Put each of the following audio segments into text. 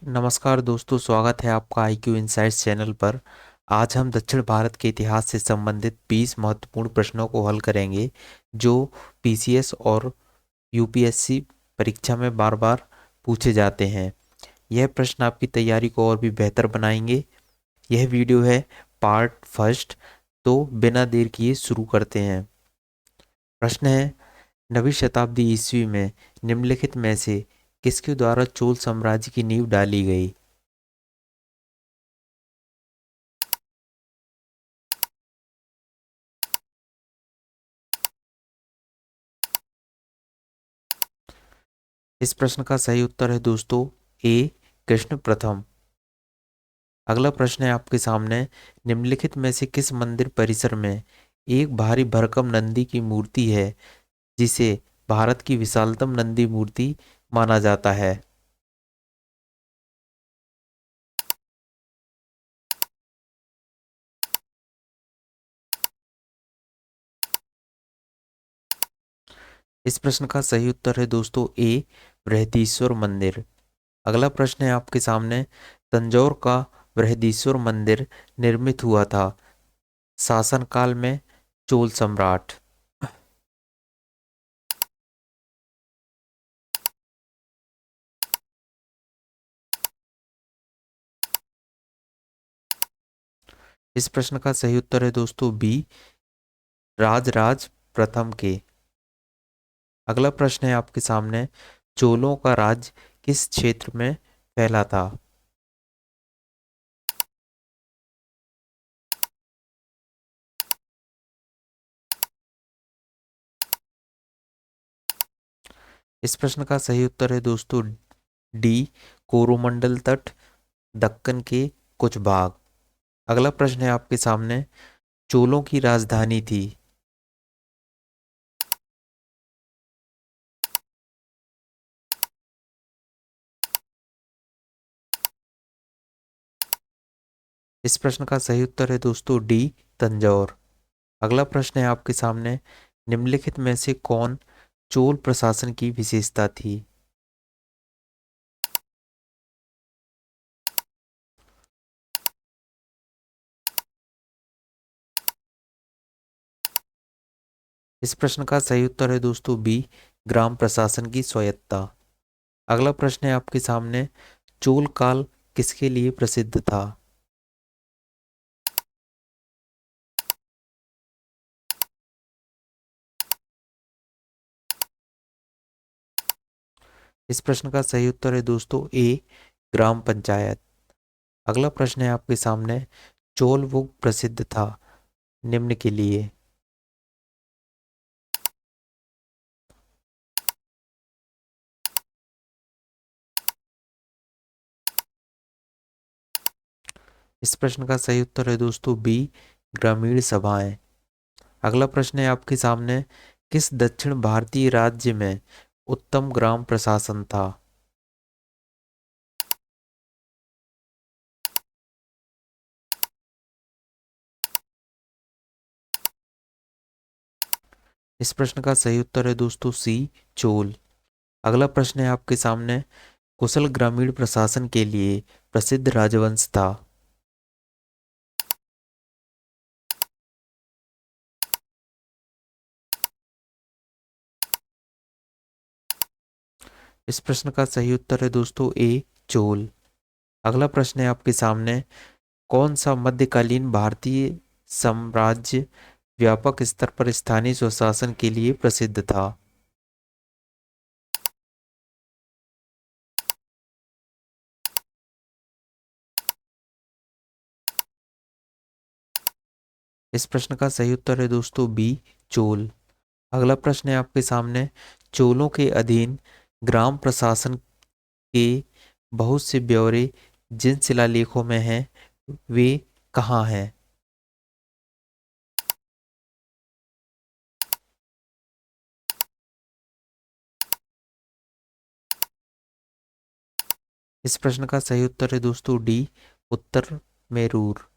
नमस्कार दोस्तों, स्वागत है आपका IQ इनसाइट्स चैनल पर। आज हम दक्षिण भारत के इतिहास से संबंधित 20 महत्वपूर्ण प्रश्नों को हल करेंगे जो PCS और UPSC परीक्षा में बार बार पूछे जाते हैं। यह प्रश्न आपकी तैयारी को और भी बेहतर बनाएंगे। यह वीडियो है पार्ट फर्स्ट, तो बिना देर किए शुरू करते हैं। प्रश्न है, नवीं शताब्दी ईस्वी में निम्नलिखित में से किसके द्वारा चोल साम्राज्य की नींव डाली गई? इस प्रश्न का सही उत्तर है दोस्तों ए, कृष्ण प्रथम। अगला प्रश्न है आपके सामने, निम्नलिखित में से किस मंदिर परिसर में एक भारी भरकम नंदी की मूर्ति है जिसे भारत की विशालतम नंदी मूर्ति माना जाता है? इस प्रश्न का सही उत्तर है दोस्तों ए, बृहदीश्वर मंदिर। अगला प्रश्न है आपके सामने, तंजौर का बृहदीश्वर मंदिर निर्मित हुआ था शासनकाल में चोल सम्राट। इस प्रश्न का सही उत्तर है दोस्तों बी, राजराज प्रथम के। अगला प्रश्न है आपके सामने, चोलों का राज किस क्षेत्र में फैला था? इस प्रश्न का सही उत्तर है दोस्तों डी, कोरोमंडल तट, दक्कन के कुछ भाग। अगला प्रश्न है आपके सामने, चोलों की राजधानी थी। इस प्रश्न का सही उत्तर है दोस्तों डी, तंजौर। अगला प्रश्न है आपके सामने, निम्नलिखित में से कौन चोल प्रशासन की विशेषता थी? इस प्रश्न का सही उत्तर है दोस्तों बी, ग्राम प्रशासन की स्वायत्तता। अगला प्रश्न है आपके सामने, चोल काल किसके लिए प्रसिद्ध था? इस प्रश्न का सही उत्तर है दोस्तों ए, ग्राम पंचायत। अगला प्रश्न है आपके सामने, चोल वो प्रसिद्ध था निम्न के लिए। इस प्रश्न का सही उत्तर है दोस्तों बी, ग्रामीण सभाएं। अगला प्रश्न है आपके सामने, किस दक्षिण भारतीय राज्य में उत्तम ग्राम प्रशासन था? इस प्रश्न का सही उत्तर है दोस्तों सी, चोल। अगला प्रश्न है आपके सामने, कुशल ग्रामीण प्रशासन के लिए प्रसिद्ध राजवंश था। इस प्रश्न का सही उत्तर है दोस्तों ए, चोल। अगला प्रश्न है आपके सामने, कौन सा मध्यकालीन भारतीय साम्राज्य व्यापक स्तर पर स्थानीय स्वशासन के लिए प्रसिद्ध था? इस प्रश्न का सही उत्तर है दोस्तों बी, चोल। अगला प्रश्न है आपके सामने, चोलों के अधीन ग्राम प्रशासन के बहुत से ब्यौरे जिन शिलालेखों में हैं वे कहाँ हैं? इस प्रश्न का सही उत्तर है दोस्तों डी, उत्तर मेरूर।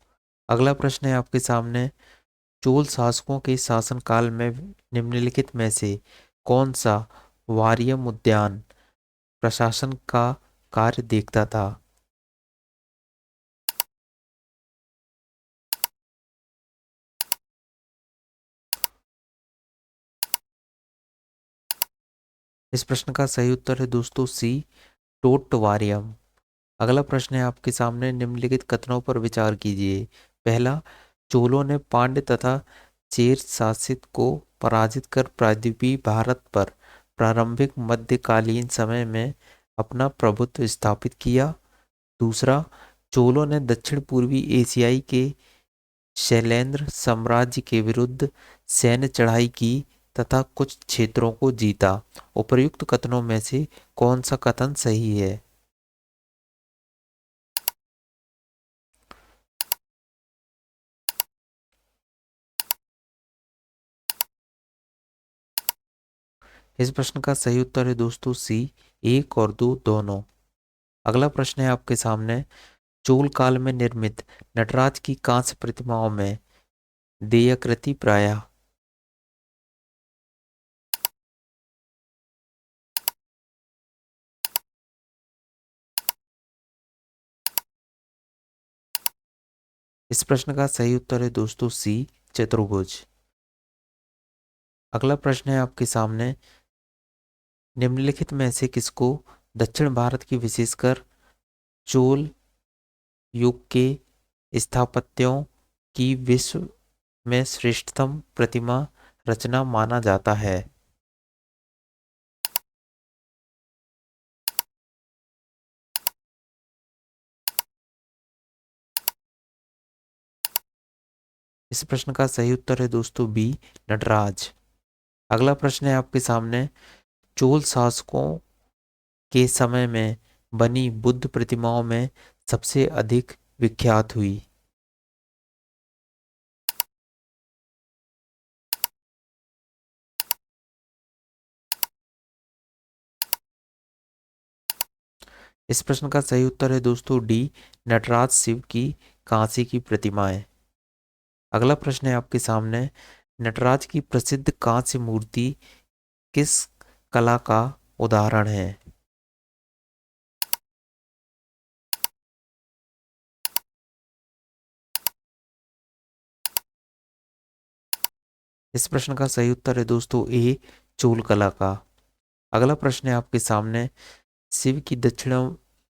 अगला प्रश्न है आपके सामने, चोल शासकों के शासनकाल में निम्नलिखित में से कौन सा वारियम उद्यान प्रशासन का कार्य देखता था? इस प्रश्न का सही उत्तर है दोस्तों सी, टोट्टवारियम। अगला प्रश्न है आपके सामने, निम्नलिखित कथनों पर विचार कीजिए। पहला, चोलों ने पांड्य तथा चेर शासित को पराजित कर प्रायद्वीपीय भारत पर प्रारंभिक मध्यकालीन समय में अपना प्रभुत्व स्थापित किया। दूसरा, चोलों ने दक्षिण पूर्वी एशियाई के शैलेंद्र साम्राज्य के विरुद्ध सैन्य चढ़ाई की तथा कुछ क्षेत्रों को जीता। उपर्युक्त कथनों में से कौन सा कथन सही है? इस प्रश्न का सही उत्तर है दोस्तों सी, एक और दो दोनों। अगला प्रश्न है आपके सामने, चोल काल में निर्मित नटराज की कांस्य प्रतिमाओं में देयकृति प्रायः। इस प्रश्न का सही उत्तर है दोस्तों सी, चतुर्भुज। अगला प्रश्न है आपके सामने, निम्नलिखित में से किसको दक्षिण भारत की विशेषकर चोल युग के स्थापत्यों की विश्व में श्रेष्ठतम प्रतिमा रचना माना जाता है? इस प्रश्न का सही उत्तर है दोस्तों बी, नटराज। अगला प्रश्न है आपके सामने, चोल शासकों के समय में बनी बुद्ध प्रतिमाओं में सबसे अधिक विख्यात हुई। इस प्रश्न का सही उत्तर है दोस्तों डी, नटराज शिव की कांसी की प्रतिमाएं। अगला प्रश्न है आपके सामने, नटराज की प्रसिद्ध कांस्य मूर्ति किस कला का उदाहरण है? इस प्रश्न का सही उत्तर है दोस्तों ए, चोल कला का। अगला प्रश्न है आपके सामने, शिव की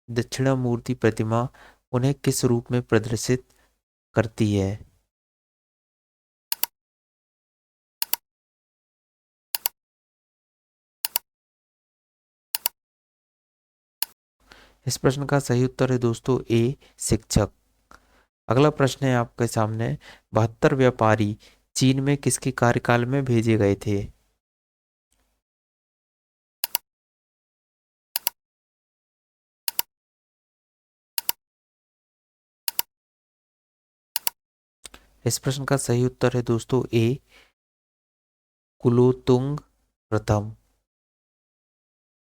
दक्षिणामूर्ति प्रतिमा उन्हें किस रूप में प्रदर्शित करती है? इस प्रश्न का सही उत्तर है दोस्तों ए, शिक्षक। अगला प्रश्न है आपके सामने, 72 व्यापारी चीन में किसके कार्यकाल में भेजे गए थे? इस प्रश्न का सही उत्तर है दोस्तों ए, कुलोतुंग प्रथम।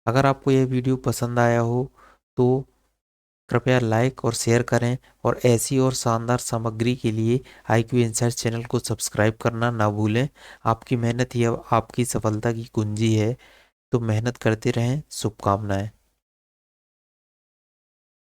अगर आपको यह वीडियो पसंद आया हो तो कृपया लाइक और शेयर करें, और ऐसी और शानदार सामग्री के लिए IQ इंसाइट्स चैनल को सब्सक्राइब करना ना भूलें। आपकी मेहनत ही अब आपकी सफलता की कुंजी है, तो मेहनत करते रहें। शुभकामनाएं।